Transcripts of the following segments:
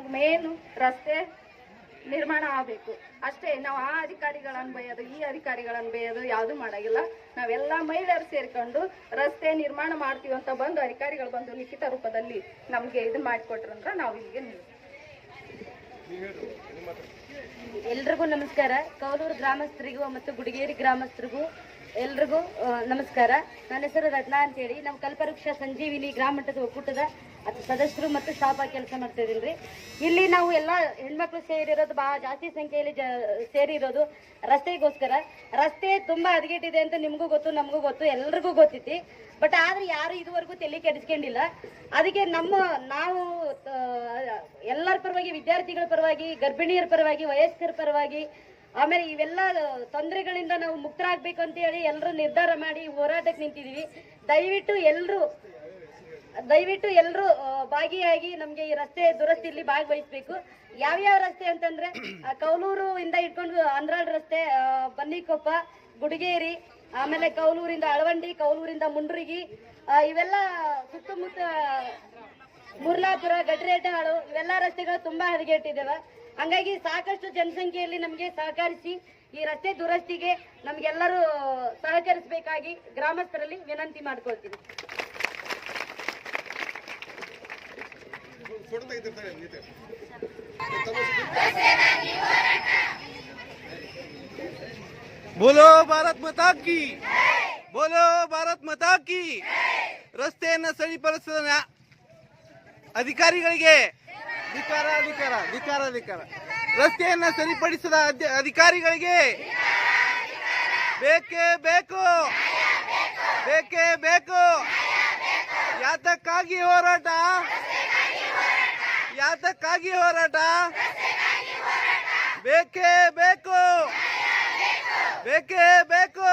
ನಮಗೆ ಮೇನು ರಸ್ತೆ ನಿರ್ಮಾಣ ಆಗಬೇಕು ಅಷ್ಟೇ. ನಾವು ಆ ಅಧಿಕಾರಿಗಳನ್ನು ಬೈಯೋದು ಈ ಅಧಿಕಾರಿಗಳನ್ನು ಬೈಯೋದು ಯಾವುದು ಮಾಡಾಗಿಲ್ಲ. ನಾವೆಲ್ಲ ಮಹಿಳೆಯರು ಸೇರ್ಕೊಂಡು ರಸ್ತೆ ನಿರ್ಮಾಣ ಮಾಡ್ತೀವಿ ಅಂತ ಬಂದು ಅಧಿಕಾರಿಗಳು ಬಂದು ಲಿಖಿತ ರೂಪದಲ್ಲಿ ನಮಗೆ ಇದು ಮಾಡಿಕೊಟ್ರಂದ್ರೆ ನಾವು ಇಲ್ಲಿಗೆ ಎಲ್ರಿಗೂ ನಮಸ್ಕಾರ. ಕೌಲೂರು ಗ್ರಾಮಸ್ಥರಿಗೂ ಮತ್ತು ಗುಡಿಗೇರಿ ಗ್ರಾಮಸ್ಥರಿಗೂ ಎಲ್ರಿಗೂ ನಮಸ್ಕಾರ. ನನ್ನ ಹೆಸರು ರತ್ನಾ ಅಂತೇಳಿ. ನಮ್ಮ ಕಲ್ಪವೃಕ್ಷ ಸಂಜೀವಿನಿ ಗ್ರಾಮ ಮಟ್ಟದ ಒಕ್ಕೂಟದ ಸದಸ್ಯರು ಮತ್ತು ಸ್ಟಾಫ್ ಆಗಿ ಕೆಲಸ ಮಾಡ್ತಾ ಇದೀನಿ. ಇಲ್ಲಿ ನಾವು ಎಲ್ಲ ಹೆಣ್ಮಕ್ಳು ಸೇರಿರೋದು ಬಹಳ ಜಾಸ್ತಿ ಸಂಖ್ಯೆಯಲ್ಲಿ ಸೇರಿರೋದು ರಸ್ತೆಗೋಸ್ಕರ. ರಸ್ತೆ ತುಂಬಾ ಹದಗೆಟ್ಟಿದೆ ಅಂತ ನಿಮಗೂ ಗೊತ್ತು, ನಮಗೂ ಗೊತ್ತು, ಎಲ್ರಿಗೂ ಗೊತ್ತೈತಿ. ಬಟ್ ಆದ್ರೆ ಯಾರು ಇದುವರೆಗೂ ತಲೆ ಕೆಡಿಸ್ಕೊಂಡಿಲ್ಲ. ಅದಕ್ಕೆ ನಾವು ಎಲ್ಲರ ಪರವಾಗಿ, ವಿದ್ಯಾರ್ಥಿಗಳ ಪರವಾಗಿ, ಗರ್ಭಿಣಿಯರ ಪರವಾಗಿ, ವಯಸ್ಕರ ಪರವಾಗಿ, ಆಮೇಲೆ ಇವೆಲ್ಲ ತೊಂದರೆಗಳಿಂದ ನಾವು ಮುಕ್ತರಾಗಬೇಕು ಅಂತ ಹೇಳಿ ಎಲ್ಲರೂ ನಿರ್ಧಾರ ಮಾಡಿ ಹೋರಾಟಕ್ಕೆ ನಿಂತಿದೀವಿ. ದಯವಿಟ್ಟು ಎಲ್ಲರೂ ಭಾಗಿಯಾಗಿ ನಮ್ಗೆ ಈ ರಸ್ತೆ ದುರಸ್ತಿಯಲ್ಲಿ ಭಾಗವಹಿಸಬೇಕು. ಯಾವ್ಯಾವ ರಸ್ತೆ ಅಂತಂದ್ರೆ ಕೌಲೂರು ಇಂದ ಇಟ್ಕೊಂಡು ಅಂದ್ರಾಳ್ ರಸ್ತೆ, ಬನ್ನಿಕೊಪ್ಪ, ಗುಡಿಗೇರಿ, ಆಮೇಲೆ ಕೌಲೂರಿಂದ ಅಳವಂಡಿ, ಕೌಲೂರಿಂದ ಮುಂಡ್ರಿಗಿ, ಇವೆಲ್ಲ ಸುತ್ತಮುತ್ತ ಮುರ್ಲಾಪುರ, ಗಡ್ರೇಟಹಾಳು, ಇವೆಲ್ಲ ರಸ್ತೆಗಳು ತುಂಬಾ ಹದಗೆಟ್ಟಿದ್ದಾವೆ. ಹಂಗಾಗಿ ಸಾಕಷ್ಟು ಜನಸಂಖ್ಯೆಯಲ್ಲಿ ನಮಗೆ ಸಹಕರಿಸಿ ಈ ರಸ್ತೆ ದುರಸ್ತಿಗೆ ನಮ್ಗೆಲ್ಲರೂ ಸಹಕರಿಸಬೇಕಾಗಿ ಗ್ರಾಮಸ್ಥರಲ್ಲಿ ವಿನಂತಿ ಮಾಡ್ಕೊಳ್ತೀನಿ. बोलो भारत माता की, बोलो भारत माता की. ರಸ್ತೆಯನ್ನು ಸರಿಪಡಿಸಿದ ಅಧಿಕಾರಿಗಳಿಗೆ ಧಿಕ್ಕಾರ, ಧಿಕ್ಕಾರ, ಧಿಕ್ಕಾರ, ಧಿಕ್ಕಾರ. ರಸ್ತೆಯನ್ನು ಸರಿಪಡಿಸಿದ ಅಧಿಕಾರಿಗಳಿಗೆ ಬೇಕೇ ಬೇಕು, ಬೇಕೇ ಬೇಕು. ಯಾತಕ್ಕಾಗಿ ಹೋರಾಟ, ಯಾತಕ್ಕಾಗಿ ಹೋರಾಟ? ಬೇಕೇ ಬೇಕು, ಬೇಕೇ ಬೇಕು.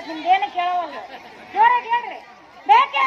ನಿಮ್ದೇನು ಕೇಳವಲ್ಲ, ಜೋರಾಗಿ ಹೇಳ್ರಿ. ಬೇಕೇ